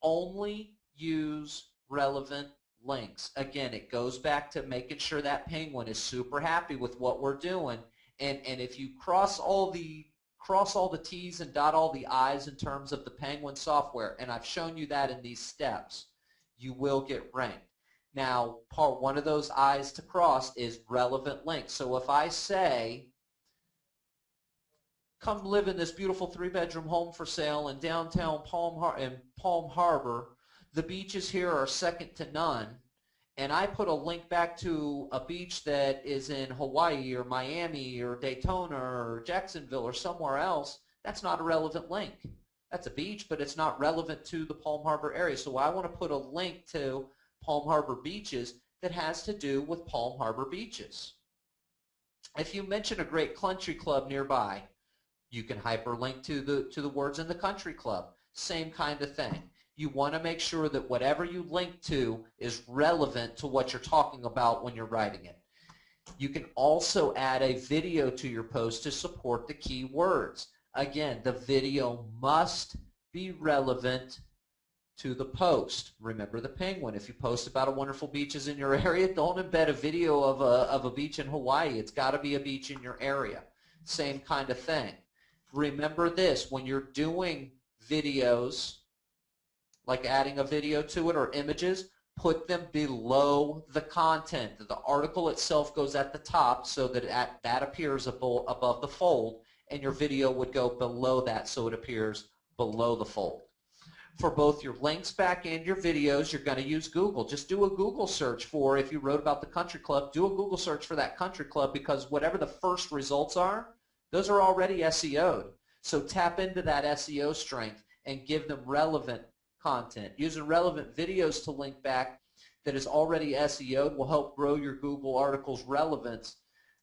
Only use relevant links. Again, it goes back to making sure that penguin is super happy with what we're doing. And if you cross all the T's and dot all the I's in terms of the penguin software, and I've shown you that in these steps, you will get ranked. Now, part one of those I's to cross is relevant links. So if I say, come live in this beautiful 3-bedroom home for sale in downtown Palm Harbor, the beaches here are second to none, and I put a link back to a beach that is in Hawaii or Miami or Daytona or Jacksonville or somewhere else, that's not a relevant link. That's a beach, but it's not relevant to the Palm Harbor area. So I want to put a link to Palm Harbor beaches that has to do with Palm Harbor beaches. If you mention a great country club nearby, you can hyperlink to the words in the country club. Same kind of thing. You want to make sure that whatever you link to is relevant to what you're talking about when you're writing it. You can also add a video to your post to support the keywords. Again, the video must be relevant to the post. Remember the penguin. If you post about a wonderful beaches in your area, don't embed a video of a beach in Hawaii. It's got to be a beach in your area. Same kind of thing. Remember this, when you're doing videos, like adding a video to it or images, put them below the content. The article itself goes at the top so that that appears above the fold, and your video would go below that so it appears below the fold. For both your links back and your videos, you're going to use Google. Just do a Google search for, if you wrote about the country club, do a Google search for that country club, because whatever the first results are, those are already SEO'd. So tap into that SEO strength and give them relevant content. Using relevant videos to link back that is already SEO'd will help grow your Google articles' relevance.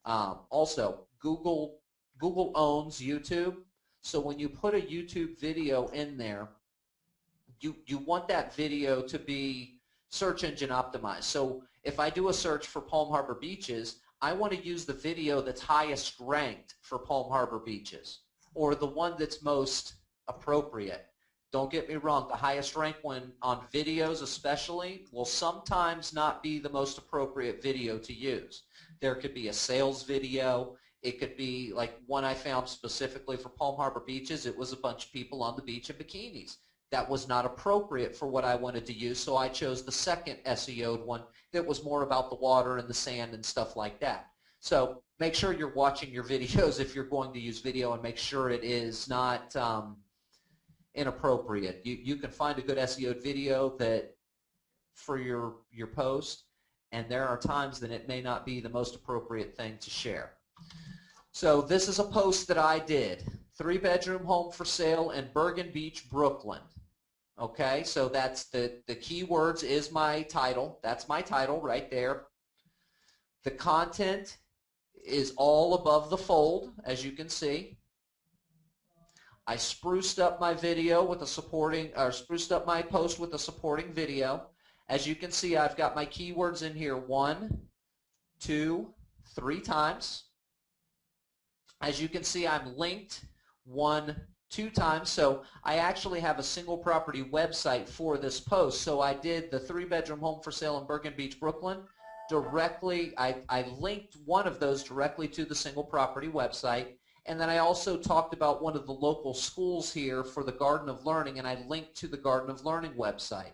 Also, Google owns YouTube, so when you put a YouTube video in there, you want that video to be search engine optimized. So if I do a search for Palm Harbor beaches, I want to use the video that's highest ranked for Palm Harbor beaches, or the one that's most appropriate. Don't get me wrong, the highest ranked one on videos especially will sometimes not be the most appropriate video to use. There could be a sales video. It could be like one I found specifically for Palm Harbor beaches. It was a bunch of people on the beach in bikinis. That was not appropriate for what I wanted to use, so I chose the second SEO'd one that was more about the water and the sand and stuff like that. So make sure you're watching your videos if you're going to use video, and make sure it is not inappropriate. You can find a good SEO'd video that for your post, and there are times that it may not be the most appropriate thing to share. So this is a post that I did. 3-bedroom home for sale in Bergen Beach, Brooklyn. Okay, so that's the keywords is my title. That's my title right there. The content is all above the fold, as you can see. I spruced up my video with a spruced up my post with a supporting video. As you can see, I've got my keywords in here 1, 2, 3 times. As you can see, I'm linked 1, 2 times, so I actually have a single property website for this post. So I did the 3-bedroom home for sale in Bergen Beach, Brooklyn. Directly, I linked one of those directly to the single property website, and then I also talked about one of the local schools here for the Garden of Learning, and I linked to the Garden of Learning website.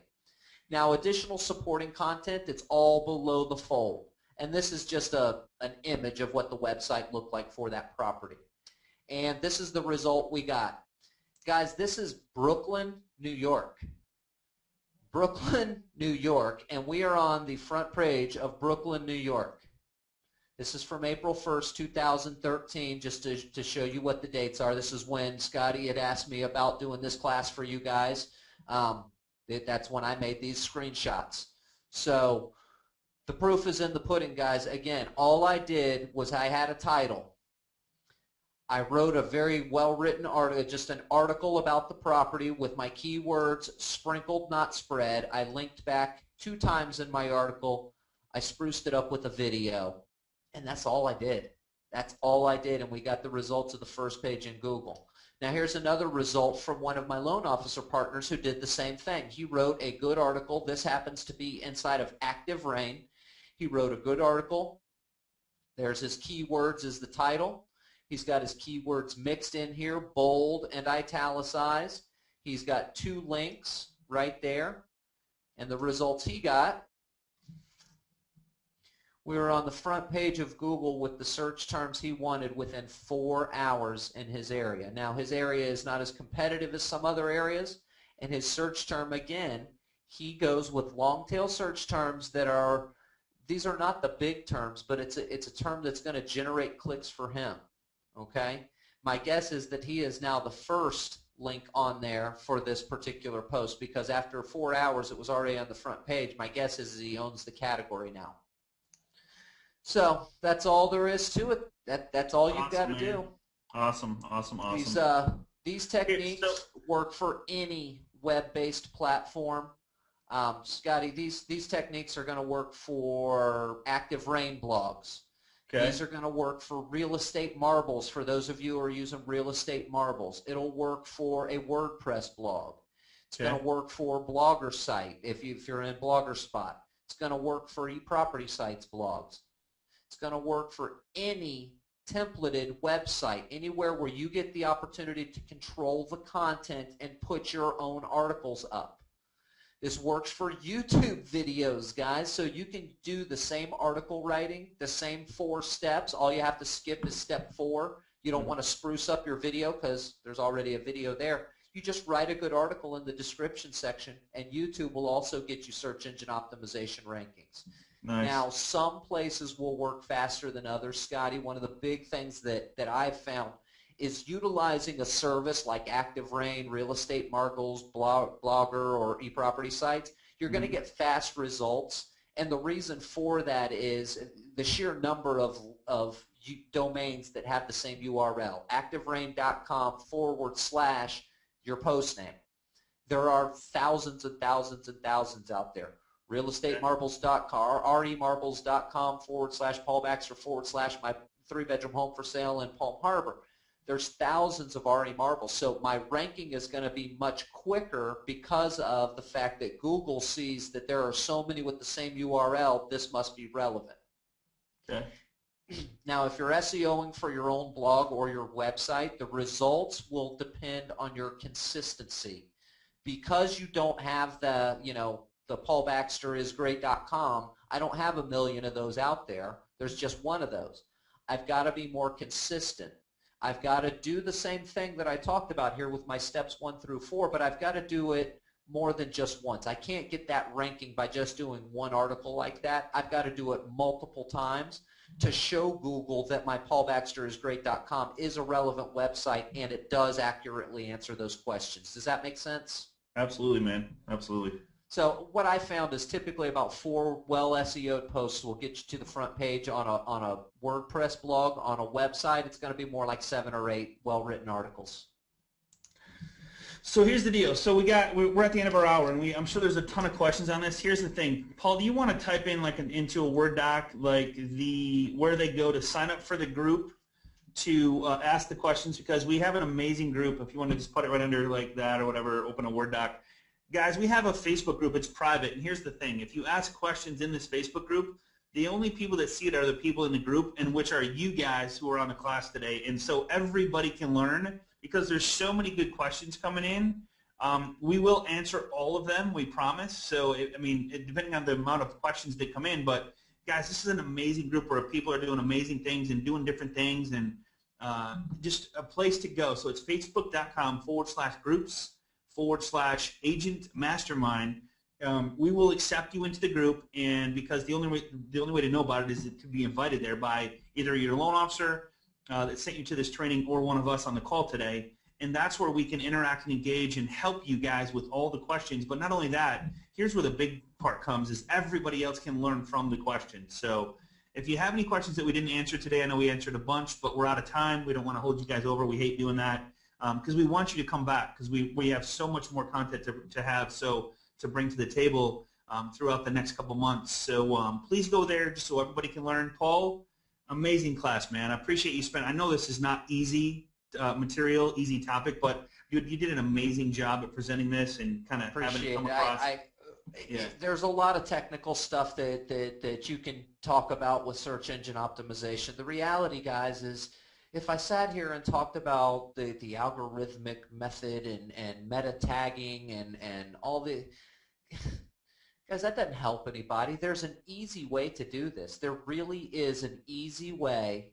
Now, additional supporting content, it's all below the fold, and this is just an image of what the website looked like for that property. And this is the result we got. Guys, this is Brooklyn, New York. Brooklyn, New York, and we are on the front page of Brooklyn, New York. This is from April 1st, 2013, just to show you what the dates are. This is when Scotty had asked me about doing this class for you guys. That's when I made these screenshots. So the proof is in the pudding, guys. Again, all I did was I had a title. I wrote a very well-written article, just an article about the property with my keywords sprinkled, not spread. I linked back 2 times in my article. I spruced it up with a video. And that's all I did. That's all I did, and we got the results of the first page in Google. Now here's another result from one of my loan officer partners who did the same thing. He wrote a good article. This happens to be inside of Active Rain. He wrote a good article. There's his keywords as the title. He's got his keywords mixed in here, bold and italicized. He's got 2 links right there. And the results he got, we were on the front page of Google with the search terms he wanted within 4 hours in his area. Now, his area is not as competitive as some other areas, and his search term, again, he goes with long-tail search terms that are, these are not the big terms, but it's a term that's going to generate clicks for him, okay? My guess is that he is now the first link on there for this particular post, because after 4 hours it was already on the front page. My guess is he owns the category now. So that's all there is to it. That's all you've got to do. Awesome. These techniques work for any web-based platform. Scotty, these techniques are going to work for Active Rain blogs. Okay. These are going to work for real estate marbles for those of you who are using real estate marbles. It'll work for a WordPress blog. It's going to work for a blogger site if you're in Bloggerspot. It's going to work for eProperty sites blogs. It's going to work for any templated website, anywhere where you get the opportunity to control the content and put your own articles up. This works for YouTube videos, guys, so you can do the same article writing, the same 4 steps. All you have to skip is step 4. You don't want to spruce up your video because there's already a video there. You just write a good article in the description section, and YouTube will also get you search engine optimization rankings. Nice. Now, some places will work faster than others, Scotty. One of the big things that I've found is utilizing a service like Active Rain, Real Estate Marbles, Blogger, or eProperty sites. You're going to get fast results, and the reason for that is the sheer number of domains that have the same URL, activerain.com/ your post name. There are thousands and thousands and thousands out there. realestatemarbles.com, remarbles.com / Paul Baxter / my 3-bedroom home for sale in Palm Harbor. There's thousands of RE marbles, so my ranking is going to be much quicker because of the fact that Google sees that there are so many with the same URL, this must be relevant. Okay. Now, if you're SEOing for your own blog or your website, the results will depend on your consistency. Because you don't have the paulbaxterisgreat.com, I don't have 1 million of those out there. There's just one of those. I've got to be more consistent. I've got to do the same thing that I talked about here with my steps 1 through 4, but I've got to do it more than just once. I can't get that ranking by just doing one article like that. I've got to do it multiple times to show Google that my paulbaxterisgreat.com is a relevant website and it does accurately answer those questions. Does that make sense? Absolutely, man. Absolutely. So what I found is typically about 4 well SEO'd posts will get you to the front page on a WordPress blog. On a website, it's going to be more like 7 or 8 well-written articles. So here's the deal. So we're at the end of our hour, and I'm sure there's a ton of questions on this. Here's the thing, Paul. Do you want to type in into a Word doc where they go to sign up for the group to ask the questions? Because we have an amazing group. If you want to just put it right under like that or whatever, open a Word doc. Guys, we have a Facebook group. It's private, and here's the thing. If you ask questions in this Facebook group, the only people that see it are the people in the group, and which are you guys who are on the class today. And so everybody can learn because there's so many good questions coming in. We will answer all of them, we promise. So, depending on the amount of questions that come in. But, guys, this is an amazing group where people are doing amazing things and doing different things, and just a place to go. So it's facebook.com /groups /agent mastermind. we will accept you into the group, and because the only way to know about it is to be invited there by either your loan officer that sent you to this training or one of us on the call today. And that's where we can interact and engage and help you guys with all the questions. But not only that, here's where the big part comes, is everybody else can learn from the questions. So if you have any questions that we didn't answer today, I know we answered a bunch, but we're out of time. We don't want to hold you guys over. We hate doing that because we want you to come back, because we have so much more content to have, so to bring to the table throughout the next couple months. So please go there just so everybody can learn. Paul, amazing class, man. I appreciate you spending. I know this is not easy material, easy topic, but you did an amazing job at presenting this and kind of having it come across. Yeah. There's a lot of technical stuff that you can talk about with search engine optimization. The reality, guys, is if I sat here and talked about the algorithmic method and meta tagging and all the guys, that doesn't help anybody. There's an easy way to do this. There really is an easy way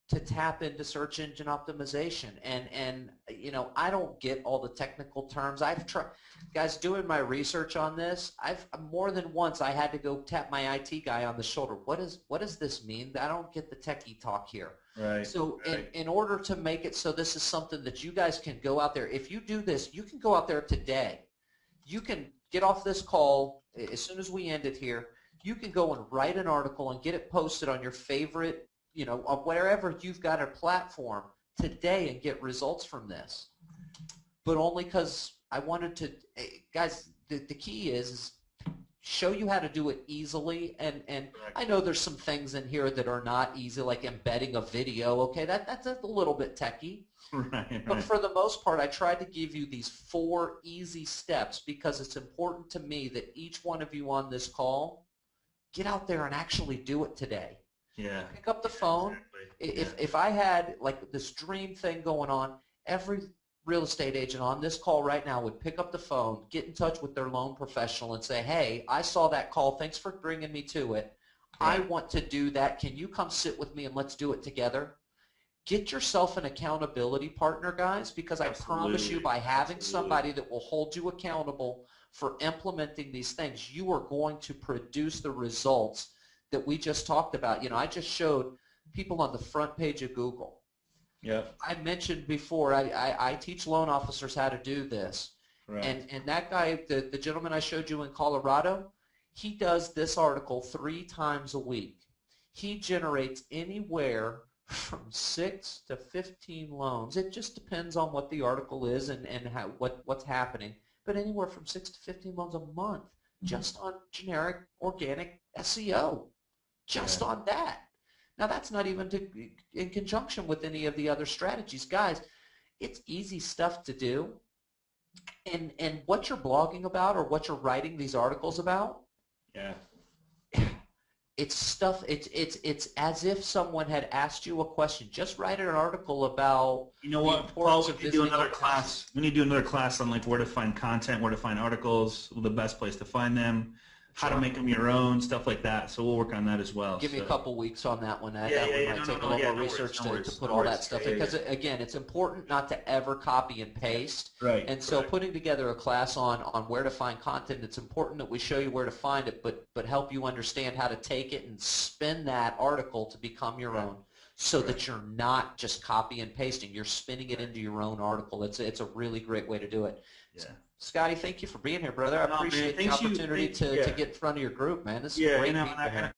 to tap into search engine optimization. And you know, I don't get all the technical terms. I've tried, guys, doing my research on this, I've more than once I had to go tap my IT guy on the shoulder. What does this mean? I don't get the techie talk here. Right. So in order to make it so this is something that you guys can go out there, if you do this, you can go out there today. You can get off this call as soon as we end it here. You can go and write an article and get it posted on your favorite, you know, wherever you've got a platform today and get results from this. But only because I wanted to, guys, the key is show you how to do it easily. And I know there's some things in here that are not easy, like embedding a video. Okay, that's a little bit techie. Right. But for the most part, I tried to give you these 4 easy steps because it's important to me that each one of you on this call get out there and actually do it today. Yeah. Pick up the phone. Exactly. If I had like this dream thing going on, every real estate agent on this call right now would pick up the phone, get in touch with their loan professional and say, hey, I saw that call. Thanks for bringing me to it. Right. I want to do that. Can you come sit with me and let's do it together? Get yourself an accountability partner, guys, because I promise you by having somebody that will hold you accountable for implementing these things, you are going to produce the results that we just talked about. You know, I just showed people on the front page of Google. Yeah. I mentioned before, I teach loan officers how to do this. Right. And that guy, the gentleman I showed you in Colorado, he does this article 3 times a week. He generates anywhere from 6 to 15 loans. It just depends on what the article is and how, what's happening. But anywhere from 6 to 15 loans a month just on generic organic SEO. Just on that. Now that's not even in conjunction with any of the other strategies. Guys, it's easy stuff to do. And what you're blogging about or what you're writing these articles about, yeah, it's stuff, it's as if someone had asked you a question. Just write an article about, you know what, Paul, we need to do another class. We need to do another class on like where to find content, where to find articles, the best place to find them, how to make them your own, stuff like that. So we'll work on that as well. Give me a couple weeks on that one. That might take a little more research to put all that stuff in. Because, again, it's important not to ever copy and paste. Right. And so putting together a class on where to find content, it's important that we show you where to find it, but help you understand how to take it and spin that article to become your own. So that you're not just copy and pasting. You're spinning it into your own article. It's a really great way to do it. Yeah. Scotty, thank you for being here, brother. I appreciate the opportunity to get in front of your group, man. This is great people.